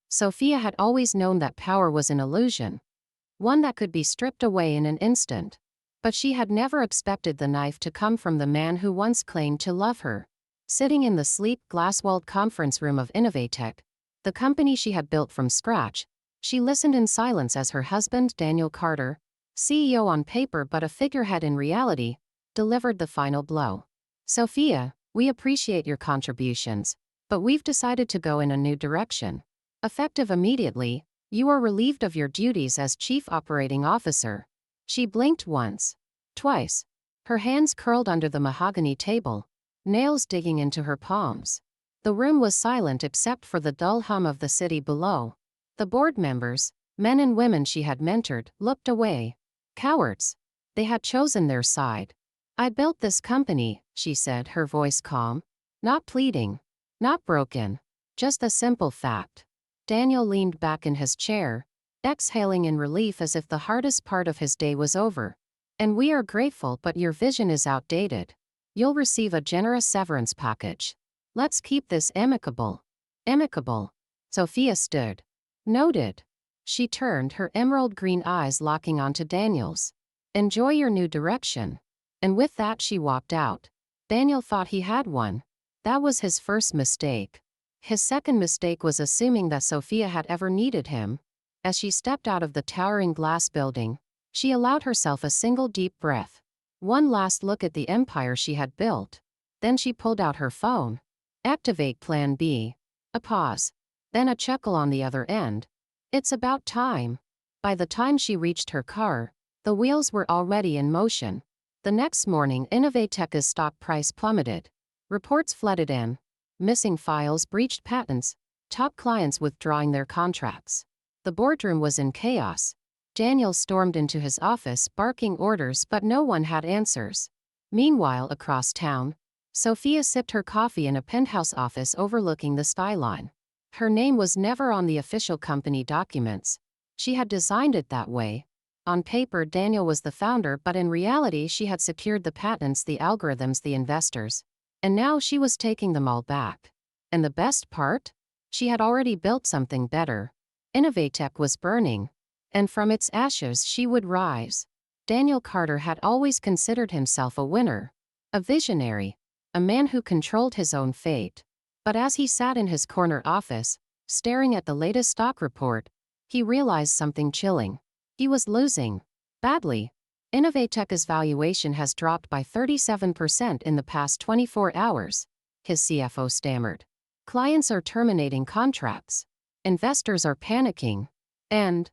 Sophia had always known that power was an illusion, one that could be stripped away in an instant. But she had never expected the knife to come from the man who once claimed to love her. Sitting in the sleek, glass-walled conference room of Innovatech, the company she had built from scratch, she listened in silence as her husband, Daniel Carter, CEO on paper but a figurehead in reality, delivered the final blow. Sophia, we appreciate your contributions, but we've decided to go in a new direction. Effective immediately, you are relieved of your duties as Chief Operating Officer. She blinked once, twice. Her hands curled under the mahogany table, nails digging into her palms. The room was silent except for the dull hum of the city below. The board members, men and women she had mentored, looked away. Cowards. They had chosen their side. I built this company, she said, her voice calm. Not pleading. Not broken. Just a simple fact. Daniel leaned back in his chair, exhaling in relief as if the hardest part of his day was over. And we are grateful, but your vision is outdated. You'll receive a generous severance package. Let's keep this amicable. Amicable. Sophia stood. Noted. She turned, her emerald green eyes locking onto Daniel's. Enjoy your new direction. And with that she walked out. Daniel thought he had one. That was his first mistake. His second mistake was assuming that Sophia had ever needed him. As she stepped out of the towering glass building, she allowed herself a single deep breath. One last look at the empire she had built. Then she pulled out her phone. Activate Plan B. A pause. Then a chuckle on the other end. It's about time. By the time she reached her car, the wheels were already in motion. The next morning, Innovatech's stock price plummeted. Reports flooded in. Missing files, breached patents, top clients withdrawing their contracts. The boardroom was in chaos. Daniel stormed into his office, barking orders, but no one had answers. Meanwhile, across town, Sophia sipped her coffee in a penthouse office overlooking the skyline. Her name was never on the official company documents. She had designed it that way. On paper, Daniel was the founder, but in reality she had secured the patents, the algorithms, the investors. And now she was taking them all back. And the best part? She had already built something better. Innovatech was burning. And from its ashes she would rise. Daniel Carter had always considered himself a winner. A visionary. A man who controlled his own fate. But as he sat in his corner office, staring at the latest stock report, he realized something chilling. He was losing. Badly. Innovatech's valuation has dropped by 37% in the past 24 hours, his CFO stammered. Clients are terminating contracts. Investors are panicking. And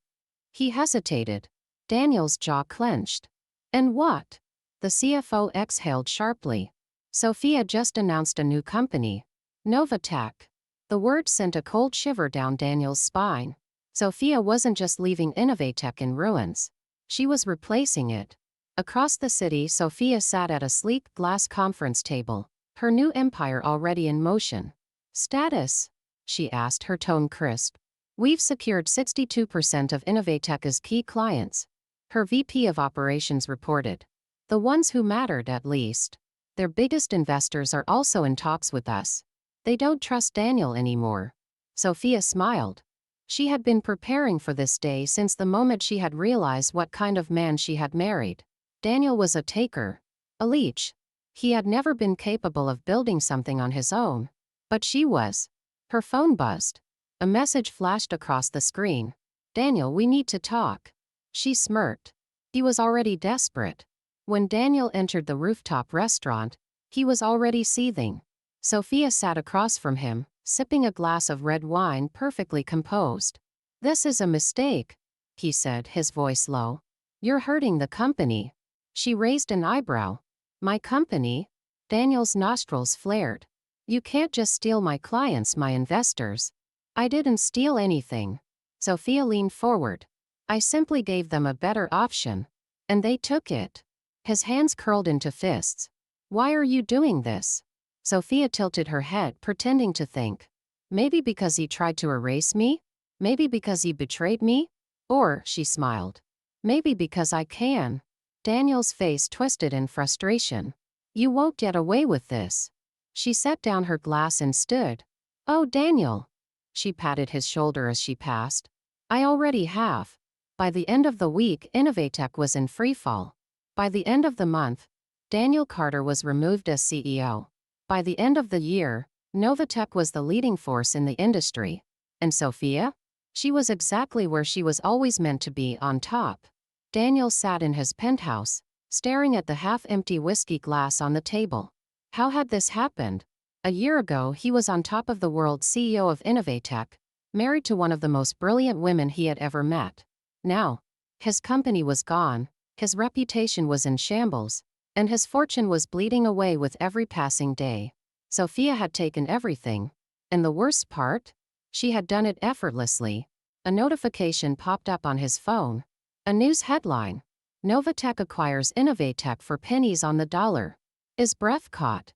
he hesitated. Daniel's jaw clenched. And what? The CFO exhaled sharply. Sophia just announced a new company. Novatech. The word sent a cold shiver down Daniel's spine. Sophia wasn't just leaving Innovatech in ruins. She was replacing it. Across the city, Sophia sat at a sleek glass conference table, her new empire already in motion. Status? She asked, her tone crisp. We've secured 62% of Innovatech's key clients. Her VP of Operations reported. The ones who mattered, at least. Their biggest investors are also in talks with us. They don't trust Daniel anymore. Sophia smiled. She had been preparing for this day since the moment she had realized what kind of man she had married. Daniel was a taker. A leech. He had never been capable of building something on his own. But she was. Her phone buzzed. A message flashed across the screen. Daniel, we need to talk. She smirked. He was already desperate. When Daniel entered the rooftop restaurant, he was already seething. Sophia sat across from him, sipping a glass of red wine, perfectly composed. This is a mistake, he said, his voice low. You're hurting the company. She raised an eyebrow. My company? Daniel's nostrils flared. You can't just steal my clients, my investors. I didn't steal anything. Sophia leaned forward. I simply gave them a better option. And they took it. His hands curled into fists. Why are you doing this? Sophia tilted her head, pretending to think. Maybe because he tried to erase me? Maybe because he betrayed me? Or, she smiled. Maybe because I can. Daniel's face twisted in frustration. You won't get away with this. She set down her glass and stood. Oh, Daniel. She patted his shoulder as she passed. I already have. By the end of the week, Innovatech was in freefall. By the end of the month, Daniel Carter was removed as CEO. By the end of the year, Novatech was the leading force in the industry. And Sophia? She was exactly where she was always meant to be, on top. Daniel sat in his penthouse, staring at the half-empty whiskey glass on the table. How had this happened? A year ago, he was on top of the world, CEO of Innovatech, married to one of the most brilliant women he had ever met. Now, his company was gone, his reputation was in shambles, and his fortune was bleeding away with every passing day. Sophia had taken everything. And the worst part? She had done it effortlessly. A notification popped up on his phone. A news headline. Novatech acquires Innovatech for pennies on the dollar. His breath caught.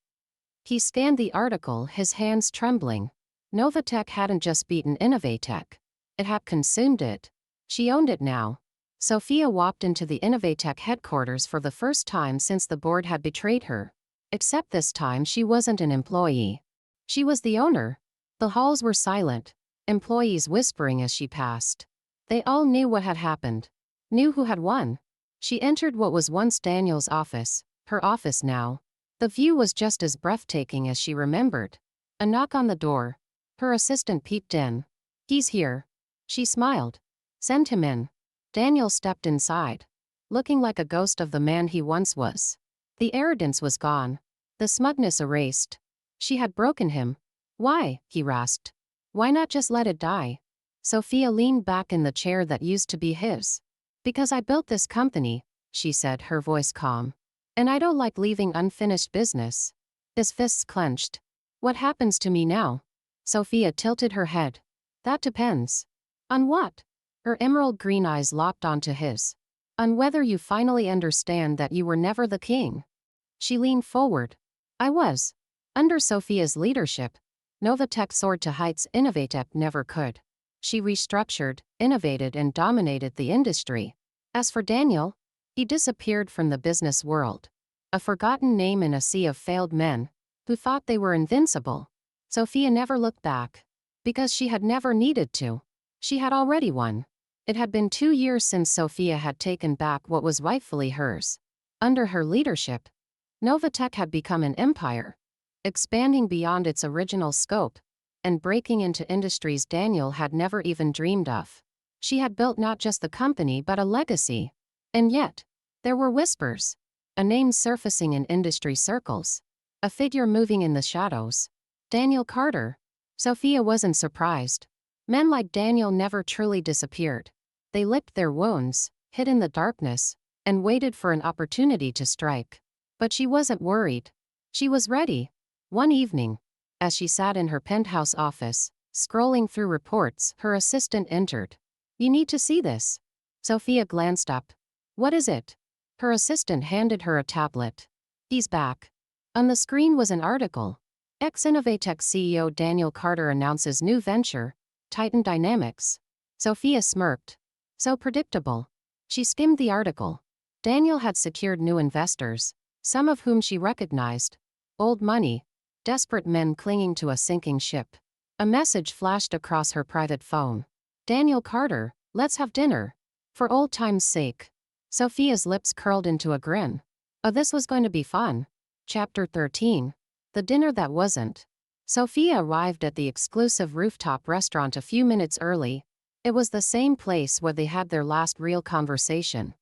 He scanned the article, his hands trembling. Novatech hadn't just beaten Innovatech. It had consumed it. She owned it now. Sophia walked into the Innovatech headquarters for the first time since the board had betrayed her. Except this time she wasn't an employee. She was the owner. The halls were silent, employees whispering as she passed. They all knew what had happened, knew who had won. She entered what was once Daniel's office, her office now. The view was just as breathtaking as she remembered. A knock on the door. Her assistant peeped in. He's here. She smiled. Send him in. Daniel stepped inside, looking like a ghost of the man he once was. The arrogance was gone, the smugness erased. She had broken him. Why? He rasped. Why not just let it die? Sophia leaned back in the chair that used to be his. Because I built this company, she said, her voice calm. And I don't like leaving unfinished business. His fists clenched. What happens to me now? Sophia tilted her head. That depends. On what? Her emerald green eyes locked onto his. On whether you finally understand that you were never the king. She leaned forward. I was. Under Sophia's leadership, Novatech soared to heights Innovatech never could. She restructured, innovated, and dominated the industry. As for Daniel, he disappeared from the business world. A forgotten name in a sea of failed men who thought they were invincible. Sophia never looked back. Because she had never needed to. She had already won. It had been 2 years since Sophia had taken back what was rightfully hers. Under her leadership, Novatech had become an empire, expanding beyond its original scope and breaking into industries Daniel had never even dreamed of. She had built not just the company but a legacy. And yet, there were whispers. A name surfacing in industry circles. A figure moving in the shadows. Daniel Carter. Sophia wasn't surprised. Men like Daniel never truly disappeared. They licked their wounds, hid in the darkness, and waited for an opportunity to strike. But she wasn't worried. She was ready. One evening, as she sat in her penthouse office, scrolling through reports, her assistant entered. You need to see this. Sophia glanced up. What is it? Her assistant handed her a tablet. He's back. On the screen was an article. Ex-Innovatech CEO Daniel Carter announces new venture, Titan Dynamics. Sophia smirked. So predictable. She skimmed the article. Daniel had secured new investors, some of whom she recognized. Old money. Desperate men clinging to a sinking ship. A message flashed across her private phone. Daniel Carter, let's have dinner. For old time's sake. Sophia's lips curled into a grin. Oh, this was going to be fun. Chapter 13. The dinner that wasn't. Sophia arrived at the exclusive rooftop restaurant a few minutes early. It was the same place where they had their last real conversation.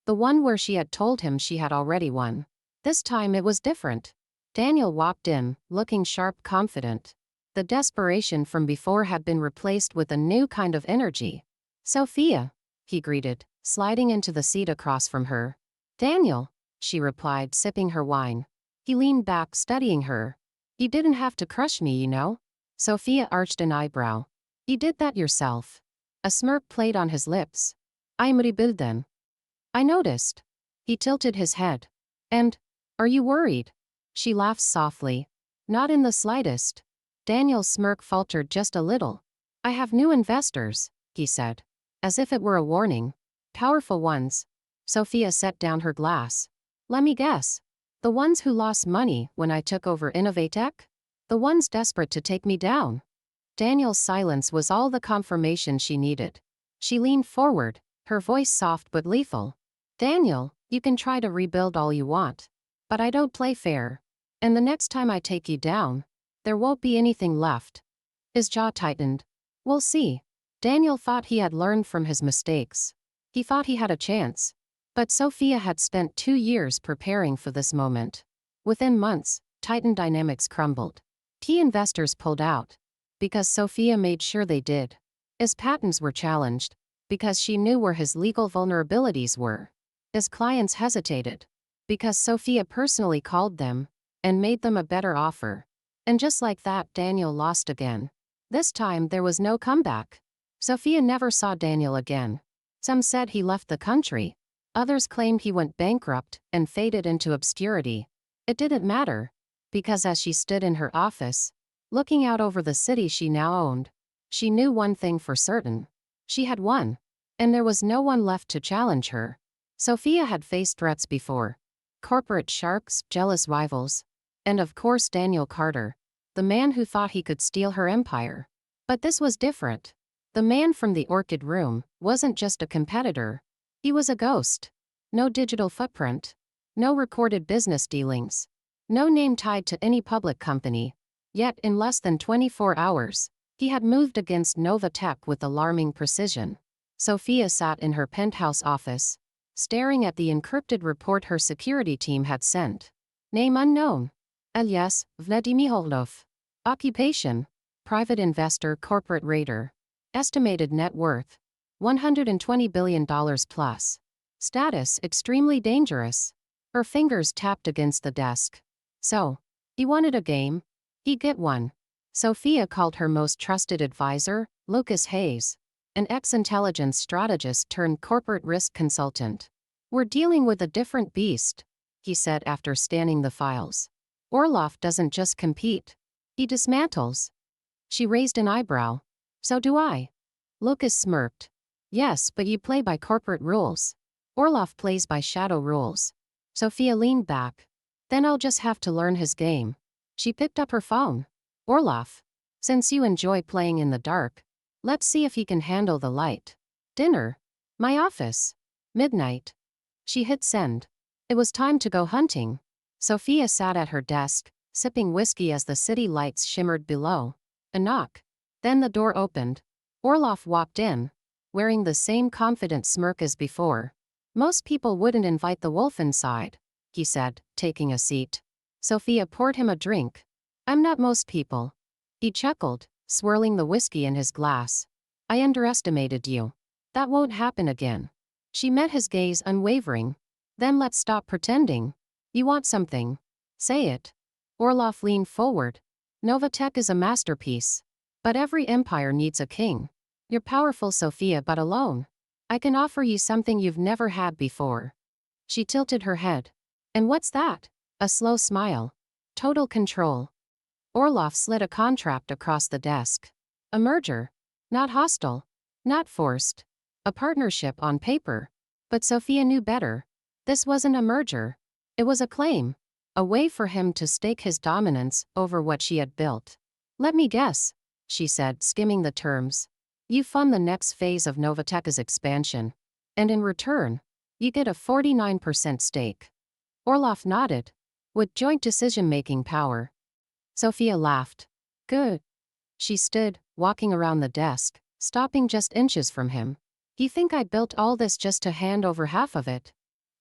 The one where she had told him she had already won. This time it was different. Daniel walked in, looking sharp, confident. The desperation from before had been replaced with a new kind of energy. Sophia, he greeted, sliding into the seat across from her. Daniel, she replied, sipping her wine. He leaned back, studying her. You didn't have to crush me, you know. Sophia arched an eyebrow. You did that yourself. A smirk played on his lips. I'm rebuilden. I noticed. He tilted his head. And, are you worried? She laughed softly. Not in the slightest. Daniel's smirk faltered just a little. I have new investors, he said. As if it were a warning. Powerful ones. Sophia set down her glass. Let me guess. The ones who lost money when I took over Innovatech? The ones desperate to take me down. Daniel's silence was all the confirmation she needed. She leaned forward, her voice soft but lethal. Daniel, you can try to rebuild all you want. But I don't play fair. And the next time I take you down, there won't be anything left. His jaw tightened. We'll see. Daniel thought he had learned from his mistakes. He thought he had a chance. But Sophia had spent 2 years preparing for this moment. Within months, Titan Dynamics crumbled. Key investors pulled out. Because Sophia made sure they did. His patents were challenged. Because she knew where his legal vulnerabilities were. His clients hesitated. Because Sophia personally called them and made them a better offer. And just like that, Daniel lost again. This time there was no comeback. Sophia never saw Daniel again. Some said he left the country. Others claimed he went bankrupt and faded into obscurity. It didn't matter. Because as she stood in her office, looking out over the city she now owned, she knew one thing for certain. She had won. And there was no one left to challenge her. Sophia had faced threats before. Corporate sharks, jealous rivals. And of course Daniel Carter, the man who thought he could steal her empire. But this was different. The man from the Orchid Room wasn't just a competitor. He was a ghost. No digital footprint. No recorded business dealings. No name tied to any public company. Yet in less than 24 hours, he had moved against Novatech with alarming precision. Sophia sat in her penthouse office, staring at the encrypted report her security team had sent. Name unknown. Alias, Vladimir Horlov. Occupation, private investor, corporate raider. Estimated net worth, $120 billion plus. Status, extremely dangerous. Her fingers tapped against the desk. So, he wanted a game. He'd get one. Sophia called her most trusted advisor, Lucas Hayes, an ex-intelligence strategist turned corporate risk consultant. We're dealing with a different beast, he said after scanning the files. Orlov doesn't just compete. He dismantles. She raised an eyebrow. So do I. Lucas smirked. Yes, but you play by corporate rules. Orlov plays by shadow rules. Sophia leaned back. Then I'll just have to learn his game. She picked up her phone. Orlov, since you enjoy playing in the dark, let's see if he can handle the light. Dinner. My office. Midnight. She hit send. It was time to go hunting. Sophia sat at her desk, sipping whiskey as the city lights shimmered below. A knock. Then the door opened. Orlov walked in, wearing the same confident smirk as before. Most people wouldn't invite the wolf inside, he said, taking a seat. Sophia poured him a drink. I'm not most people. He chuckled, swirling the whiskey in his glass. I underestimated you. That won't happen again. She met his gaze unwavering. Then let's stop pretending. You want something. Say it. Orlov leaned forward. Novatech is a masterpiece. But every empire needs a king. You're powerful, Sophia, but alone. I can offer you something you've never had before. She tilted her head. And what's that? A slow smile. Total control. Orlov slid a contract across the desk. A merger. Not hostile. Not forced. A partnership on paper. But Sophia knew better. This wasn't a merger. It was a claim. A way for him to stake his dominance over what she had built. Let me guess, she said, skimming the terms. You fund the next phase of Novatech's expansion. And in return, you get a 49% stake. Orlov nodded. With joint decision-making power. Sophia laughed. Good. She stood, walking around the desk, stopping just inches from him. You think I built all this just to hand over half of it?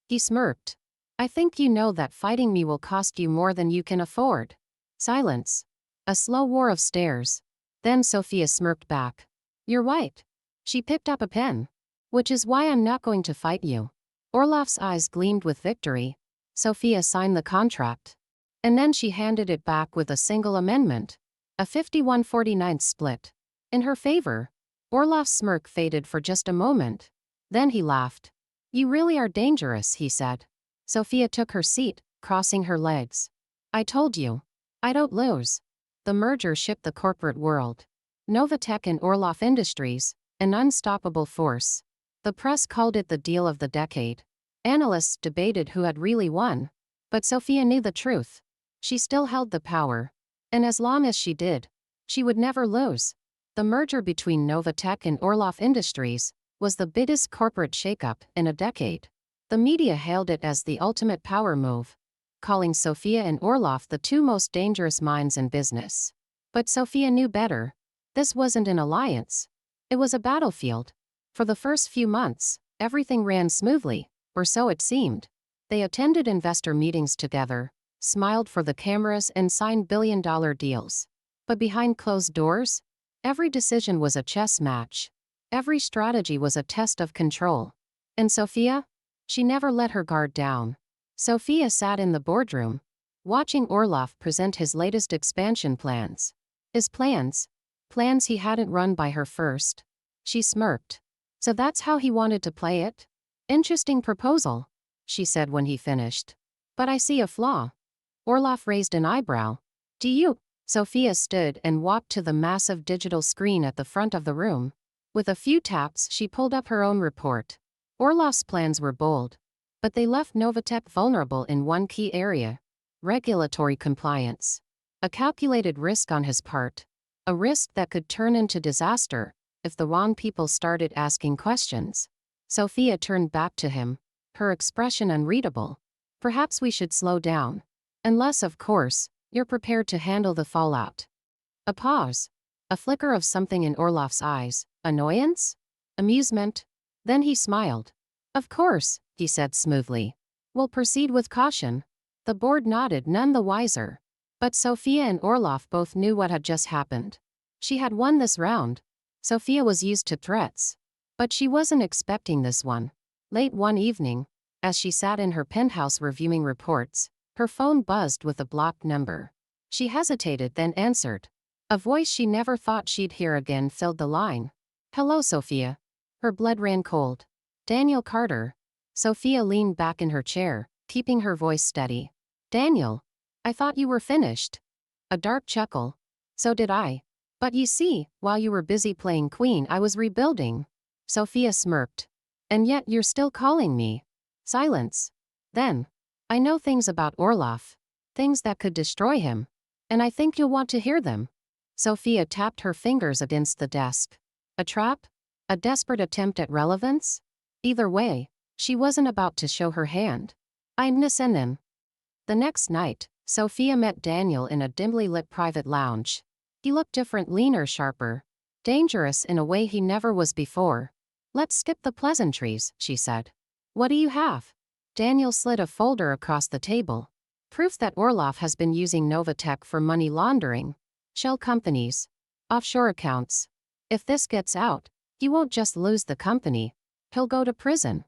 He smirked. I think you know that fighting me will cost you more than you can afford. Silence. A slow war of stares. Then Sophia smirked back. You're right. She picked up a pen. Which is why I'm not going to fight you. Orlov's eyes gleamed with victory. Sophia signed the contract. And then she handed it back with a single amendment. A 51-49 split. In her favor. Orlov's smirk faded for just a moment. Then he laughed. You really are dangerous, he said. Sophia took her seat, crossing her legs. I told you. I don't lose. The merger shook the corporate world. Novatech and Orlov Industries, an unstoppable force. The press called it the deal of the decade. Analysts debated who had really won. But Sophia knew the truth. She still held the power. And as long as she did, she would never lose. The merger between Novatech and Orloff Industries was the biggest corporate shakeup in a decade. The media hailed it as the ultimate power move, calling Sophia and Orloff the two most dangerous minds in business. But Sophia knew better. This wasn't an alliance. It was a battlefield. For the first few months, everything ran smoothly, or so it seemed. They attended investor meetings together, smiled for the cameras, and signed billion-dollar deals. But behind closed doors, every decision was a chess match. Every strategy was a test of control. And Sophia? She never let her guard down. Sophia sat in the boardroom, watching Orloff present his latest expansion plans. His plans he hadn't run by her first. She smirked. So that's how he wanted to play it? Interesting proposal, she said when he finished. But I see a flaw. Orloff raised an eyebrow. Do you? Sophia stood and walked to the massive digital screen at the front of the room. With a few taps, she pulled up her own report. Orloff's plans were bold, but they left Novatech vulnerable in one key area: regulatory compliance. A calculated risk on his part. A risk that could turn into disaster if the wrong people started asking questions. Sophia turned back to him, her expression unreadable. Perhaps we should slow down. Unless, of course, you're prepared to handle the fallout. A pause. A flicker of something in Orloff's eyes. Annoyance? Amusement? Then he smiled. Of course, he said smoothly. We'll proceed with caution. The board nodded, none the wiser. But Sophia and Orloff both knew what had just happened. She had won this round. Sophia was used to threats. But she wasn't expecting this one. Late one evening, as she sat in her penthouse reviewing reports, her phone buzzed with a blocked number. She hesitated, then answered. A voice she never thought she'd hear again filled the line. Hello, Sophia. Her blood ran cold. Daniel Carter. Sophia leaned back in her chair, keeping her voice steady. Daniel. I thought you were finished. A dark chuckle. So did I. But you see, while you were busy playing queen, I was rebuilding. Sophia smirked. And yet you're still calling me. Silence. Then. I know things about Orloff. Things that could destroy him. And I think you'll want to hear them. Sophia tapped her fingers against the desk. A trap? A desperate attempt at relevance? Either way, she wasn't about to show her hand. I'm listening. The next night, Sophia met Daniel in a dimly lit private lounge. He looked different, leaner, sharper. Dangerous in a way he never was before. Let's skip the pleasantries, she said. What do you have? Daniel slid a folder across the table. Proof that Orloff has been using Novatech for money laundering. Shell companies. Offshore accounts. If this gets out, he won't just lose the company. He'll go to prison.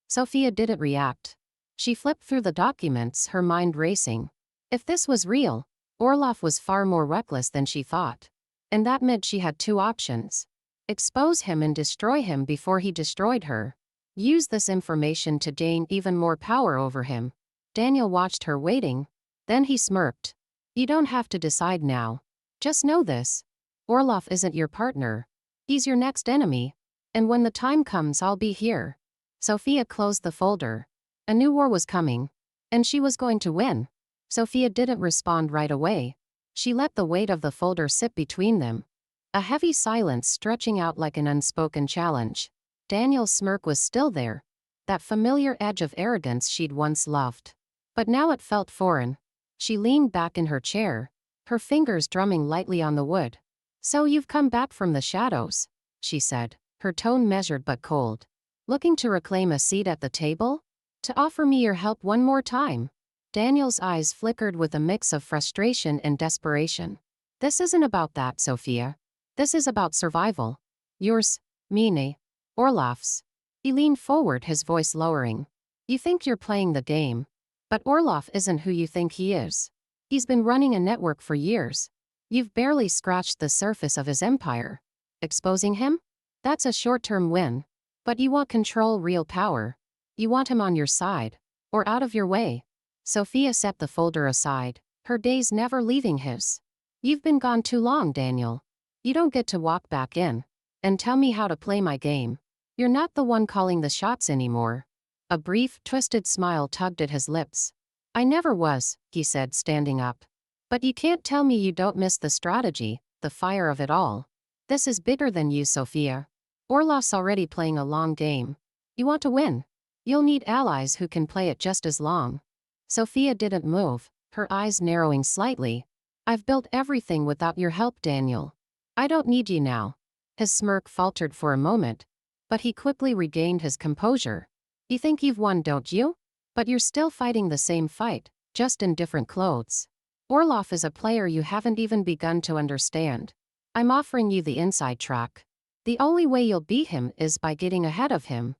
Sophia didn't react. She flipped through the documents, her mind racing. If this was real, Orloff was far more reckless than she thought. And that meant she had two options. Expose him and destroy him before he destroyed her. Use this information to gain even more power over him. Daniel watched her waiting. Then he smirked. You don't have to decide now. Just know this. Orloff isn't your partner. He's your next enemy. And when the time comes, I'll be here. Sophia closed the folder. A new war was coming. And she was going to win. Sophia didn't respond right away. She let the weight of the folder sit between them. A heavy silence stretching out like an unspoken challenge. Daniel's smirk was still there. That familiar edge of arrogance she'd once loved. But now it felt foreign. She leaned back in her chair, her fingers drumming lightly on the wood. So you've come back from the shadows, she said, her tone measured but cold. Looking to reclaim a seat at the table? To offer me your help one more time? Daniel's eyes flickered with a mix of frustration and desperation. This isn't about that, Sophia. This is about survival. Yours, mine, Orloff's. He leaned forward, his voice lowering. You think you're playing the game. But Orloff isn't who you think he is. He's been running a network for years. You've barely scratched the surface of his empire. Exposing him? That's a short-term win. But you want control, real power. You want him on your side. Or out of your way. Sophia set the folder aside, her gaze never leaving his. You've been gone too long, Daniel. You don't get to walk back in and tell me how to play my game. You're not the one calling the shots anymore. A brief, twisted smile tugged at his lips. I never was, he said, standing up. But you can't tell me you don't miss the strategy, the fire of it all. This is bigger than you, Sophia. Orlov's already playing a long game. You want to win? You'll need allies who can play it just as long. Sophia didn't move, her eyes narrowing slightly. I've built everything without your help, Daniel. I don't need you now. His smirk faltered for a moment, but he quickly regained his composure. You think you've won, don't you? But you're still fighting the same fight, just in different clothes. Orlov is a player you haven't even begun to understand. I'm offering you the inside track. The only way you'll beat him is by getting ahead of him.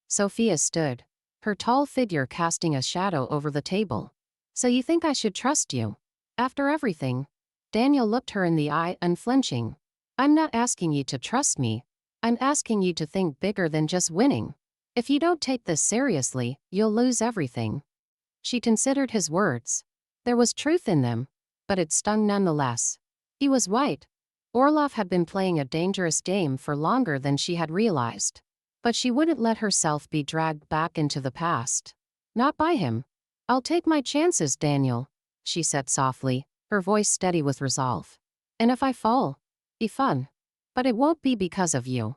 Sophia stood, her tall figure casting a shadow over the table. So you think I should trust you? After everything? Daniel looked her in the eye, unflinching. I'm not asking you to trust me. I'm asking you to think bigger than just winning. If you don't take this seriously, you'll lose everything. She considered his words. There was truth in them, but it stung nonetheless. He was right. Orlov had been playing a dangerous game for longer than she had realized. But she wouldn't let herself be dragged back into the past. Not by him. I'll take my chances, Daniel, she said softly, her voice steady with resolve. And if I fall, be fun. But it won't be because of you.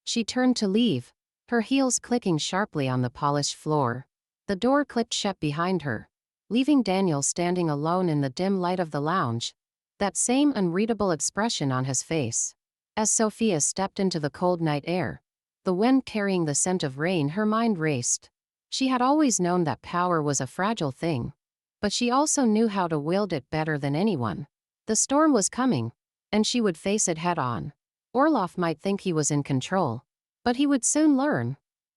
She turned to leave, her heels clicking sharply on the polished floor. The door clicked shut behind her, leaving Daniel standing alone in the dim light of the lounge, that same unreadable expression on his face. As Sophia stepped into the cold night air, the wind carrying the scent of rain, her mind raced. She had always known that power was a fragile thing, but she also knew how to wield it better than anyone. The storm was coming, and she would face it head-on. Orlov might think he was in control, but he would soon learn.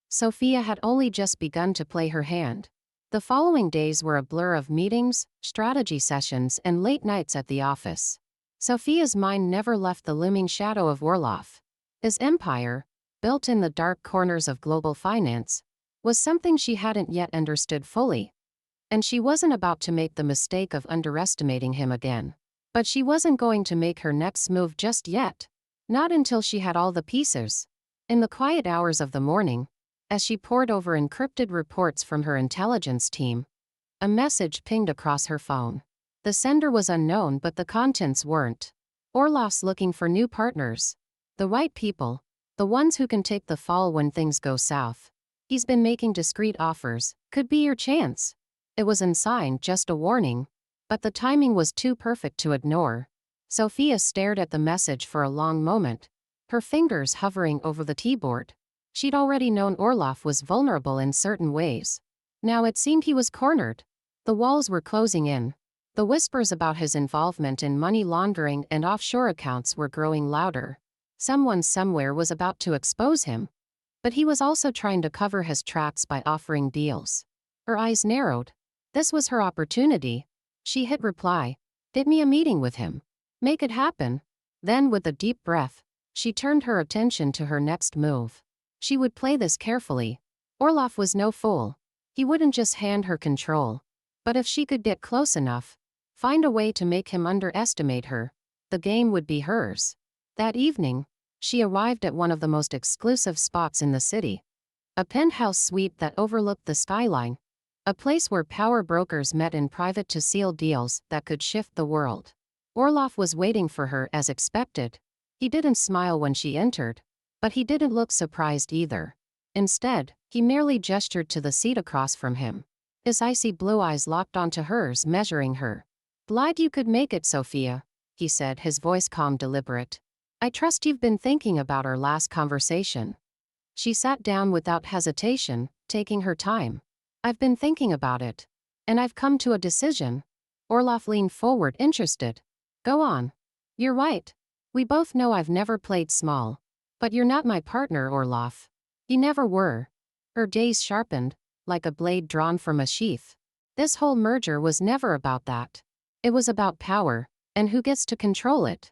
Sophia had only just begun to play her hand. The following days were a blur of meetings, strategy sessions, and late nights at the office. Sophia's mind never left the looming shadow of Orlov. His empire, built in the dark corners of global finance, was something she hadn't yet understood fully. And she wasn't about to make the mistake of underestimating him again. But she wasn't going to make her next move just yet. Not until she had all the pieces. In the quiet hours of the morning, as she pored over encrypted reports from her intelligence team, a message pinged across her phone. The sender was unknown, but the contents weren't. Orlov's looking for new partners. The right people. The ones who can take the fall when things go south. He's been making discreet offers. Could be your chance. It was unsigned, just a warning. But the timing was too perfect to ignore. Sophia stared at the message for a long moment, her fingers hovering over the keyboard. She'd already known Orlov was vulnerable in certain ways. Now it seemed he was cornered. The walls were closing in. The whispers about his involvement in money laundering and offshore accounts were growing louder. Someone somewhere was about to expose him. But he was also trying to cover his tracks by offering deals. Her eyes narrowed. This was her opportunity. She hit reply. Get me a meeting with him. Make it happen. Then, with a deep breath, she turned her attention to her next move. She would play this carefully. Orlov was no fool. He wouldn't just hand her control. But if she could get close enough, find a way to make him underestimate her, the game would be hers. That evening, she arrived at one of the most exclusive spots in the city. A penthouse suite that overlooked the skyline. A place where power brokers met in private to seal deals that could shift the world. Orlov was waiting for her as expected. He didn't smile when she entered, but he didn't look surprised either. Instead, he merely gestured to the seat across from him. His icy blue eyes locked onto hers, measuring her. Glad you could make it, Sophia, he said, his voice calm, deliberate. I trust you've been thinking about our last conversation. She sat down without hesitation, taking her time. I've been thinking about it. And I've come to a decision. Orlov leaned forward, interested. Go on. You're right. We both know I've never played small. But you're not my partner, Orlov. You never were. Her gaze sharpened, like a blade drawn from a sheath. This whole merger was never about that. It was about power, and who gets to control it.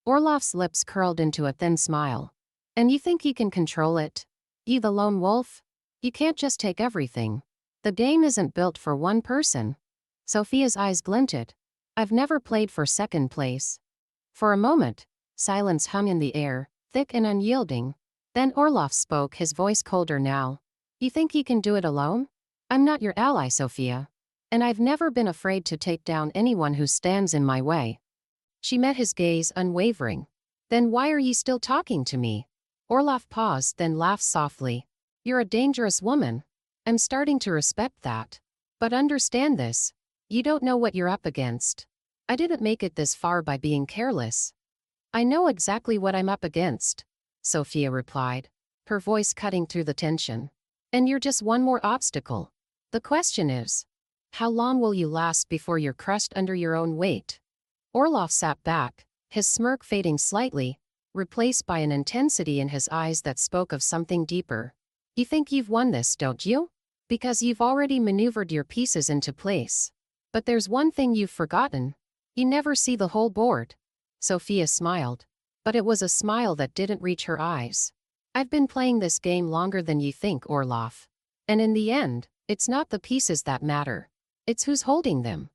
Orlov's lips curled into a thin smile. And you think you can control it? You the lone wolf? You can't just take everything. The game isn't built for one person. Sophia's eyes glinted. I've never played for second place. For a moment, silence hung in the air, thick and unyielding. Then Orlov spoke, his voice colder now. You think you can do it alone? I'm not your ally, Sophia. And I've never been afraid to take down anyone who stands in my way. She met his gaze, unwavering. Then why are you still talking to me? Orloff paused, then laughed softly. You're a dangerous woman. I'm starting to respect that. But understand this. You don't know what you're up against. I didn't make it this far by being careless. I know exactly what I'm up against, Sophia replied, her voice cutting through the tension. And you're just one more obstacle. The question is, how long will you last before you're crushed under your own weight? Orloff sat back, his smirk fading slightly, replaced by an intensity in his eyes that spoke of something deeper. You think you've won this, don't you? Because you've already maneuvered your pieces into place. But there's one thing you've forgotten. You never see the whole board. Sophia smiled, but it was a smile that didn't reach her eyes. I've been playing this game longer than you think, Orloff. And in the end, it's not the pieces that matter. It's who's holding them.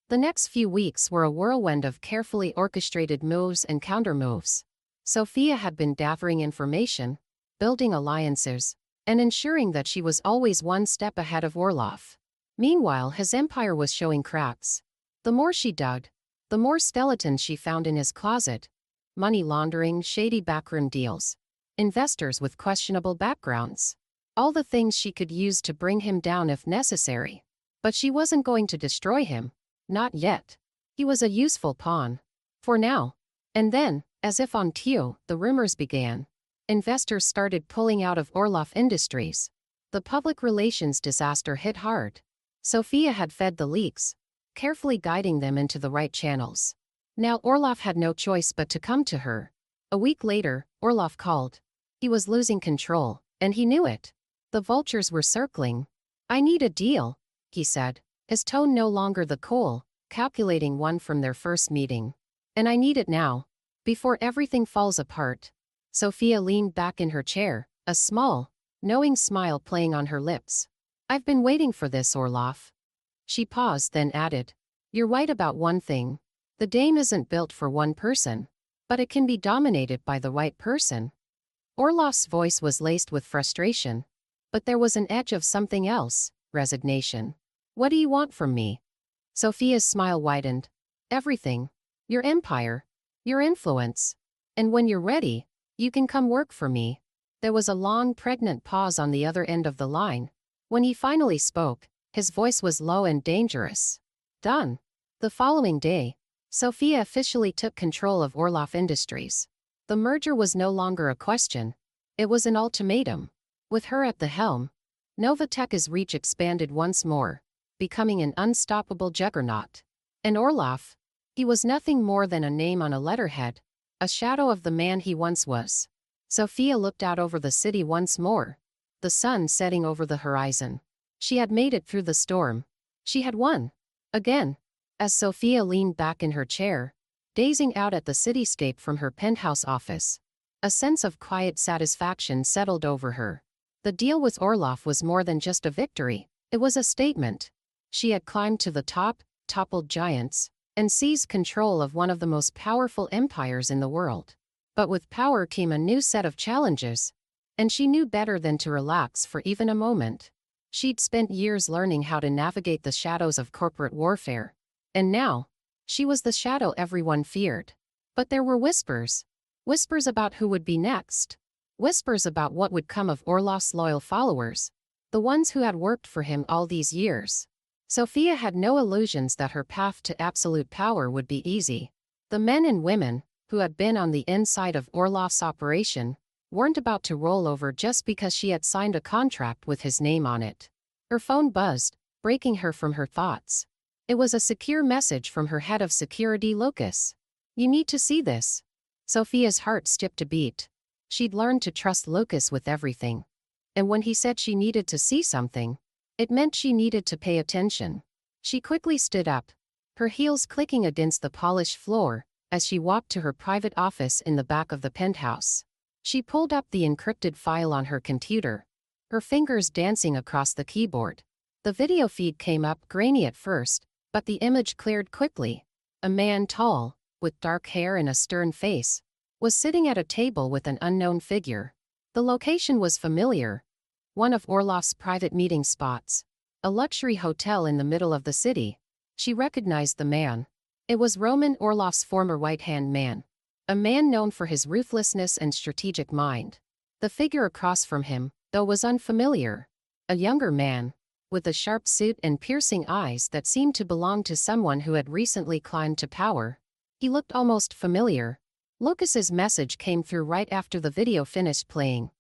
The next few weeks were a whirlwind of carefully orchestrated moves and countermoves. Sophia had been gathering information, building alliances, and ensuring that she was always one step ahead of Orloff. Meanwhile, his empire was showing cracks. The more she dug, the more skeletons she found in his closet. Money laundering, shady backroom deals, investors with questionable backgrounds. All the things she could use to bring him down if necessary. But she wasn't going to destroy him. Not yet. He was a useful pawn. For now. And then, as if on cue, the rumors began. Investors started pulling out of Orloff Industries. The public relations disaster hit hard. Sophia had fed the leaks, carefully guiding them into the right channels. Now Orloff had no choice but to come to her. A week later, Orloff called. He was losing control, and he knew it. The vultures were circling. I need a deal, he said, his tone no longer the cool, calculating one from their first meeting. And I need it now, before everything falls apart. Sophia leaned back in her chair, a small, knowing smile playing on her lips. I've been waiting for this, Orloff. She paused, then added, you're right about one thing. The game isn't built for one person, but it can be dominated by the right person. Orloff's voice was laced with frustration, but there was an edge of something else, resignation. What do you want from me? Sophia's smile widened. Everything. Your empire. Your influence. And when you're ready, you can come work for me. There was a long, pregnant pause on the other end of the line. When he finally spoke, his voice was low and dangerous. Done. The following day, Sophia officially took control of Orloff Industries. The merger was no longer a question. It was an ultimatum. With her at the helm, Novatech's reach expanded once more, becoming an unstoppable juggernaut. And Orloff, he was nothing more than a name on a letterhead, a shadow of the man he once was. Sophia looked out over the city once more, the sun setting over the horizon. She had made it through the storm. She had won. Again. As Sophia leaned back in her chair, gazing out at the cityscape from her penthouse office, a sense of quiet satisfaction settled over her. The deal with Orloff was more than just a victory, it was a statement. She had climbed to the top, toppled giants, and seized control of one of the most powerful empires in the world. But with power came a new set of challenges, and she knew better than to relax for even a moment. She'd spent years learning how to navigate the shadows of corporate warfare, and now, she was the shadow everyone feared. But there were whispers. Whispers about who would be next. Whispers about what would come of Orloff's loyal followers, the ones who had worked for him all these years. Sophia had no illusions that her path to absolute power would be easy. The men and women, who had been on the inside of Orloff's operation, weren't about to roll over just because she had signed a contract with his name on it. Her phone buzzed, breaking her from her thoughts. It was a secure message from her head of security, Lucas. You need to see this. Sophia's heart skipped a beat. She'd learned to trust Lucas with everything. And when he said she needed to see something, it meant she needed to pay attention. She quickly stood up, her heels clicking against the polished floor, as she walked to her private office in the back of the penthouse. She pulled up the encrypted file on her computer, her fingers dancing across the keyboard. The video feed came up grainy at first, but the image cleared quickly. A man tall, with dark hair and a stern face, was sitting at a table with an unknown figure. The location was familiar. One of Orloff's private meeting spots. A luxury hotel in the middle of the city. She recognized the man. It was Roman Orloff's former right-hand man. a man known for his ruthlessness and strategic mind. The figure across from him, though, was unfamiliar. A younger man, with a sharp suit and piercing eyes that seemed to belong to someone who had recently climbed to power. He looked almost familiar. Lucas's message came through right after the video finished playing.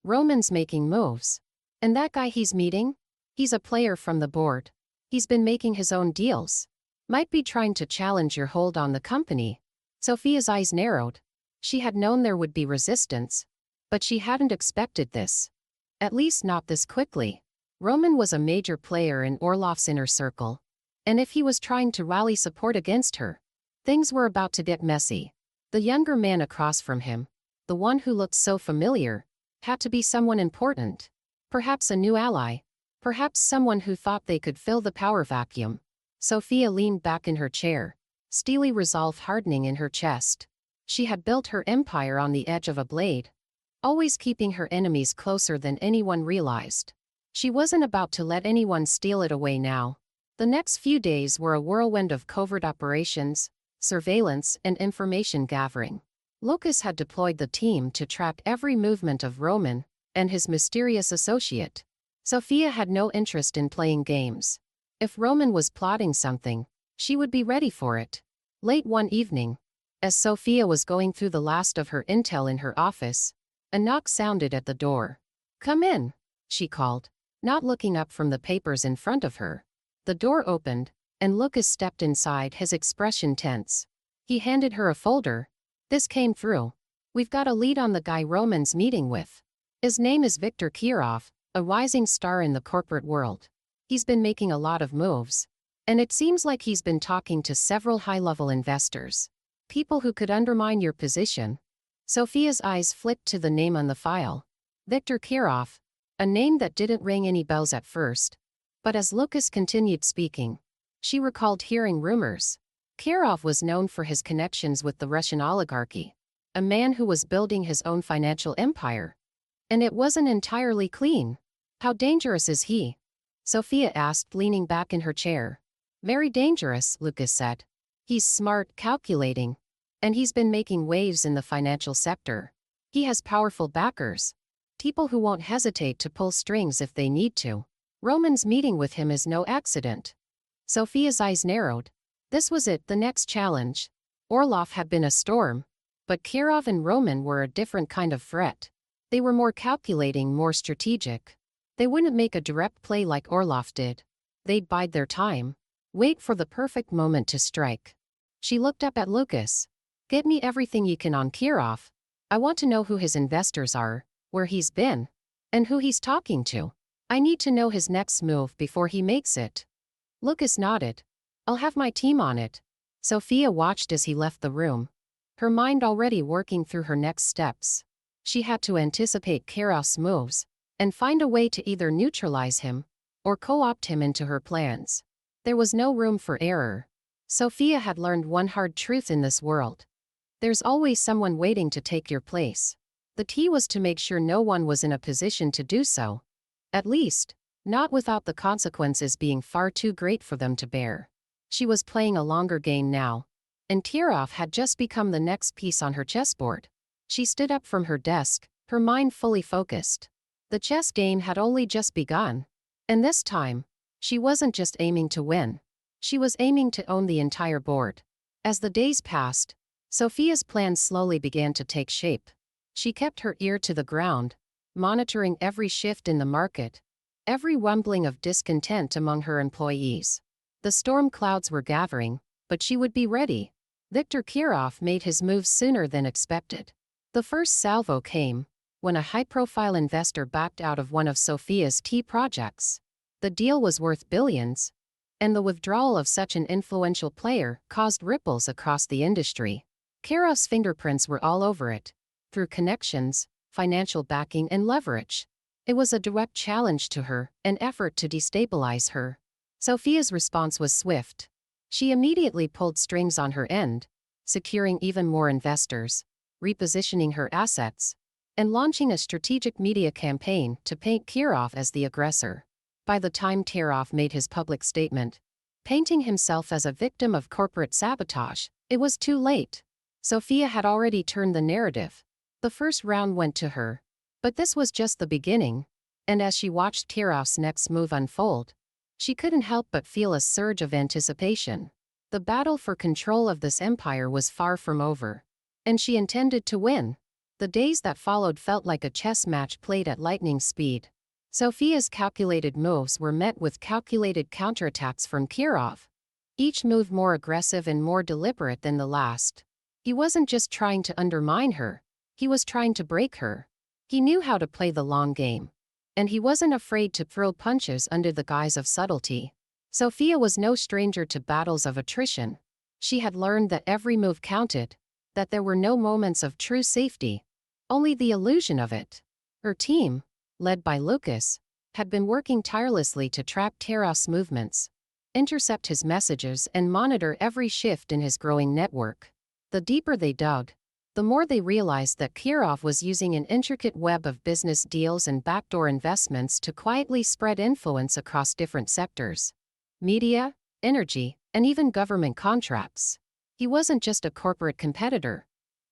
Roman's making moves. And that guy he's meeting? He's a player from the board. He's been making his own deals. Might be trying to challenge your hold on the company. Sophia's eyes narrowed. She had known there would be resistance, but she hadn't expected this. At least not this quickly. Roman was a major player in Orlov's inner circle, and if he was trying to rally support against her, things were about to get messy. The younger man across from him, the one who looked so familiar, had to be someone important. Perhaps a new ally. Perhaps someone who thought they could fill the power vacuum. Sophia leaned back in her chair, steely resolve hardening in her chest. She had built her empire on the edge of a blade, always keeping her enemies closer than anyone realized. She wasn't about to let anyone steal it away now. The next few days were a whirlwind of covert operations, surveillance, and information gathering. Lucas had deployed the team to track every movement of Roman and his mysterious associate. Sophia had no interest in playing games. If Roman was plotting something, she would be ready for it. Late one evening, as Sophia was going through the last of her intel in her office, a knock sounded at the door. "Come in," she called, not looking up from the papers in front of her. The door opened, and Lucas stepped inside, his expression tense. He handed her a folder. "This came through. We've got a lead on the guy Roman's meeting with. His name is Viktor Kirov, a rising star in the corporate world. He's been making a lot of moves, and it seems like he's been talking to several high-level investors. People who could undermine your position." Sophia's eyes flicked to the name on the file. Viktor Kirov, a name that didn't ring any bells at first. But as Lucas continued speaking, she recalled hearing rumors. Kirov was known for his connections with the Russian oligarchy, a man who was building his own financial empire. And it wasn't entirely clean. "How dangerous is he?" Sophia asked, leaning back in her chair. "Very dangerous," Lucas said. "He's smart, calculating, and he's been making waves in the financial sector. He has powerful backers, people who won't hesitate to pull strings if they need to. Roman's meeting with him is no accident." Sophia's eyes narrowed. This was it, the next challenge. Orlov had been a storm, but Kirov and Roman were a different kind of threat. They were more calculating, more strategic. They wouldn't make a direct play like Orlov did. They'd bide their time, wait for the perfect moment to strike. She looked up at Lucas. "Get me everything you can on Kirov. I want to know who his investors are, where he's been, and who he's talking to. I need to know his next move before he makes it." Lucas nodded. "I'll have my team on it." Sophia watched as he left the room, her mind already working through her next steps. She had to anticipate Kirov's moves and find a way to either neutralize him or co-opt him into her plans. There was no room for error. Sophia had learned one hard truth in this world. There's always someone waiting to take your place. The key was to make sure no one was in a position to do so. At least, not without the consequences being far too great for them to bear. She was playing a longer game now, and Kirov had just become the next piece on her chessboard. She stood up from her desk, her mind fully focused. The chess game had only just begun. And this time, she wasn't just aiming to win. She was aiming to own the entire board. As the days passed, Sophia's plans slowly began to take shape. She kept her ear to the ground, monitoring every shift in the market, every rumbling of discontent among her employees. The storm clouds were gathering, but she would be ready. Viktor Kirov made his moves sooner than expected. The first salvo came when a high-profile investor backed out of one of Sophia's key projects. The deal was worth billions, and the withdrawal of such an influential player caused ripples across the industry. Kirov's fingerprints were all over it, through connections, financial backing, and leverage. It was a direct challenge to her, an effort to destabilize her. Sophia's response was swift. She immediately pulled strings on her end, securing even more investors, repositioning her assets, and launching a strategic media campaign to paint Kirov as the aggressor. By the time Kirov made his public statement, painting himself as a victim of corporate sabotage, it was too late. Sophia had already turned the narrative. The first round went to her. But this was just the beginning, and as she watched Kirov's next move unfold, she couldn't help but feel a surge of anticipation. The battle for control of this empire was far from over, and she intended to win. The days that followed felt like a chess match played at lightning speed. Sophia's calculated moves were met with calculated counterattacks from Kirov, each move more aggressive and more deliberate than the last. He wasn't just trying to undermine her, he was trying to break her. He knew how to play the long game, and he wasn't afraid to throw punches under the guise of subtlety. Sophia was no stranger to battles of attrition. She had learned that every move counted, that there were no moments of true safety, only the illusion of it. Her team, led by Lucas, had been working tirelessly to track Kirov's movements, intercept his messages, and monitor every shift in his growing network. The deeper they dug, the more they realized that Kirov was using an intricate web of business deals and backdoor investments to quietly spread influence across different sectors: media, energy, and even government contracts. He wasn't just a corporate competitor.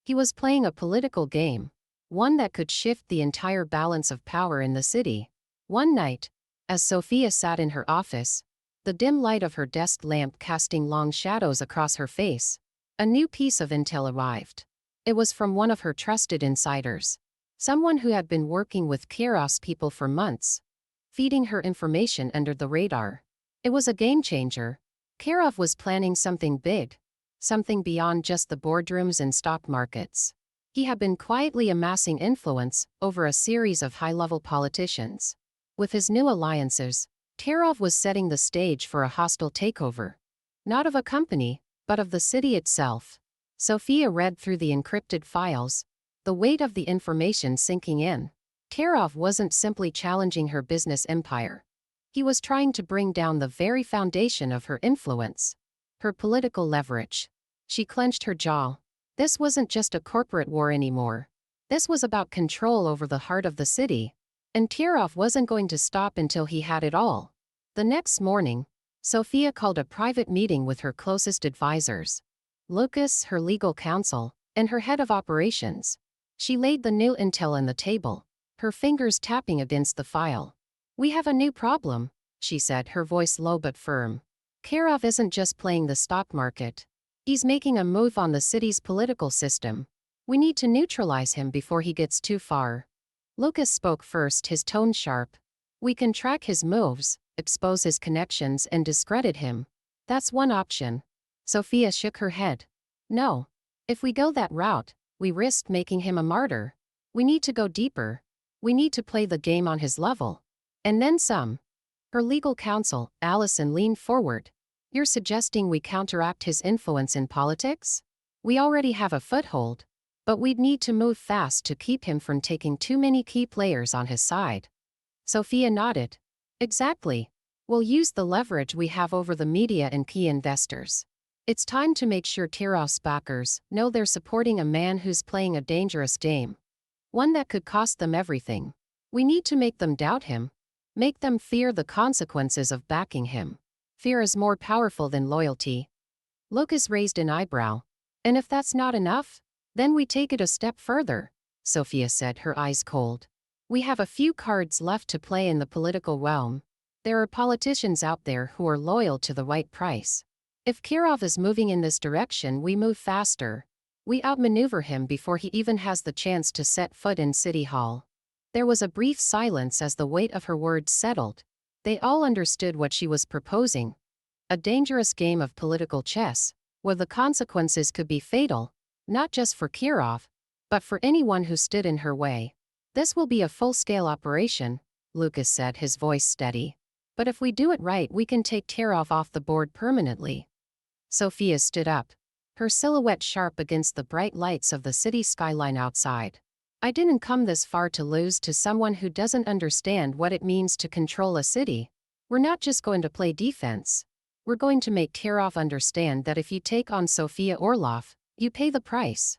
He was playing a political game, one that could shift the entire balance of power in the city. One night, as Sophia sat in her office, the dim light of her desk lamp casting long shadows across her face, a new piece of intel arrived. It was from one of her trusted insiders, someone who had been working with Kirov's people for months, feeding her information under the radar. It was a game changer. Kirov was planning something big, something beyond just the boardrooms and stock markets. He had been quietly amassing influence over a series of high-level politicians. With his new alliances, Kirov was setting the stage for a hostile takeover, not of a company, but of the city itself. Sophia read through the encrypted files, the weight of the information sinking in. Kirov wasn't simply challenging her business empire. He was trying to bring down the very foundation of her influence, her political leverage. She clenched her jaw. This wasn't just a corporate war anymore. This was about control over the heart of the city, and Kirov wasn't going to stop until he had it all. The next morning, Sophia called a private meeting with her closest advisors: Lucas, her legal counsel, and her head of operations. She laid the new intel on the table, her fingers tapping against the file. "We have a new problem," she said, her voice low but firm. "Kirov isn't just playing the stock market. He's making a move on the city's political system. We need to neutralize him before he gets too far." Lucas spoke first, his tone sharp. "We can track his moves, expose his connections, and discredit him. That's one option." Sophia shook her head. "No. If we go that route, we risk making him a martyr. We need to go deeper. We need to play the game on his level. And then some." Her legal counsel, Allison, leaned forward. "You're suggesting we counteract his influence in politics? We already have a foothold, but we'd need to move fast to keep him from taking too many key players on his side." Sophia nodded. "Exactly. We'll use the leverage we have over the media and key investors. It's time to make sure Kirov's backers know they're supporting a man who's playing a dangerous game, one that could cost them everything. We need to make them doubt him, make them fear the consequences of backing him. Fear is more powerful than loyalty." Lucas raised an eyebrow. "And if that's not enough, then we take it a step further," Sophia said, her eyes cold. "We have a few cards left to play in the political realm. There are politicians out there who are loyal to the right price. If Kirov is moving in this direction, we move faster. We outmaneuver him before he even has the chance to set foot in City Hall." There was a brief silence as the weight of her words settled. They all understood what she was proposing. A dangerous game of political chess, where the consequences could be fatal, not just for Kirov, but for anyone who stood in her way. "This will be a full-scale operation," Lucas said, his voice steady. "But if we do it right, we can take Kirov off the board permanently." Sophia stood up, her silhouette sharp against the bright lights of the city skyline outside. "I didn't come this far to lose to someone who doesn't understand what it means to control a city. We're not just going to play defense. We're going to make Kirov understand that if you take on Sophia Orlov, you pay the price."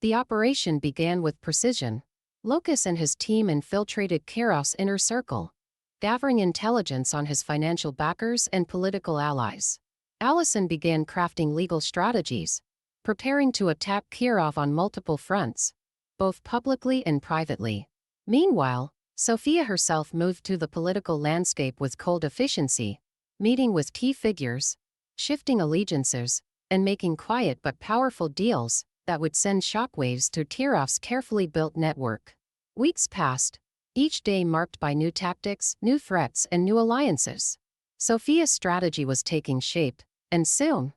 The operation began with precision. Lucas and his team infiltrated Kirov's inner circle, gathering intelligence on his financial backers and political allies. Allison began crafting legal strategies, preparing to attack Kirov on multiple fronts, both publicly and privately. Meanwhile, Sofia herself moved through the political landscape with cold efficiency, meeting with key figures, shifting allegiances, and making quiet but powerful deals that would send shockwaves through Kirov's carefully built network. Weeks passed, each day marked by new tactics, new threats, and new alliances. Sofia's strategy was taking shape, and soon,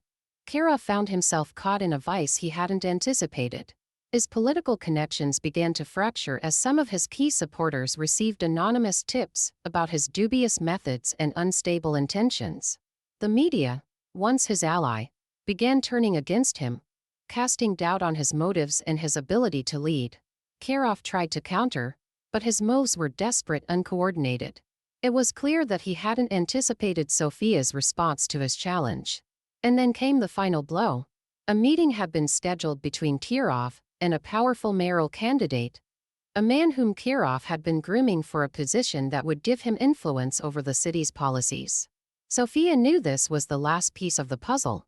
Kirov found himself caught in a vice he hadn't anticipated. His political connections began to fracture as some of his key supporters received anonymous tips about his dubious methods and unstable intentions. The media, once his ally, began turning against him, casting doubt on his motives and his ability to lead. Kirov tried to counter, but his moves were desperate and uncoordinated. It was clear that he hadn't anticipated Sofia's response to his challenge. And then came the final blow. A meeting had been scheduled between Kirov and a powerful mayoral candidate, a man whom Kirov had been grooming for a position that would give him influence over the city's policies. Sofia knew this was the last piece of the puzzle.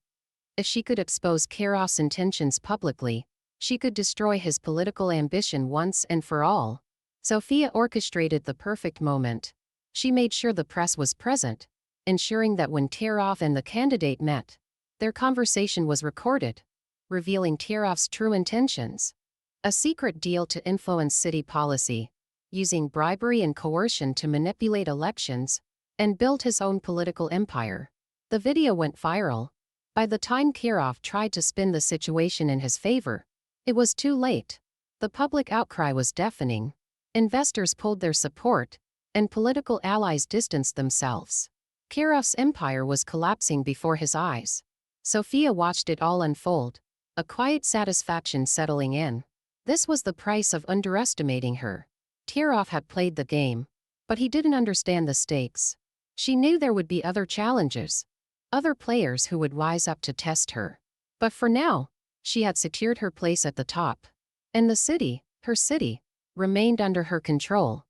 If she could expose Kirov's intentions publicly, she could destroy his political ambition once and for all. Sofia orchestrated the perfect moment. She made sure the press was present, ensuring that when Kirov and the candidate met, their conversation was recorded, revealing Kirov's true intentions. A secret deal to influence city policy, using bribery and coercion to manipulate elections, and build his own political empire. The video went viral. By the time Kirov tried to spin the situation in his favor, it was too late. The public outcry was deafening. Investors pulled their support, and political allies distanced themselves. Kirov's empire was collapsing before his eyes. Sofia watched it all unfold, a quiet satisfaction settling in. This was the price of underestimating her. Kirov had played the game, but he didn't understand the stakes. She knew there would be other challenges, other players who would rise up to test her. But for now, she had secured her place at the top. And the city, her city, remained under her control.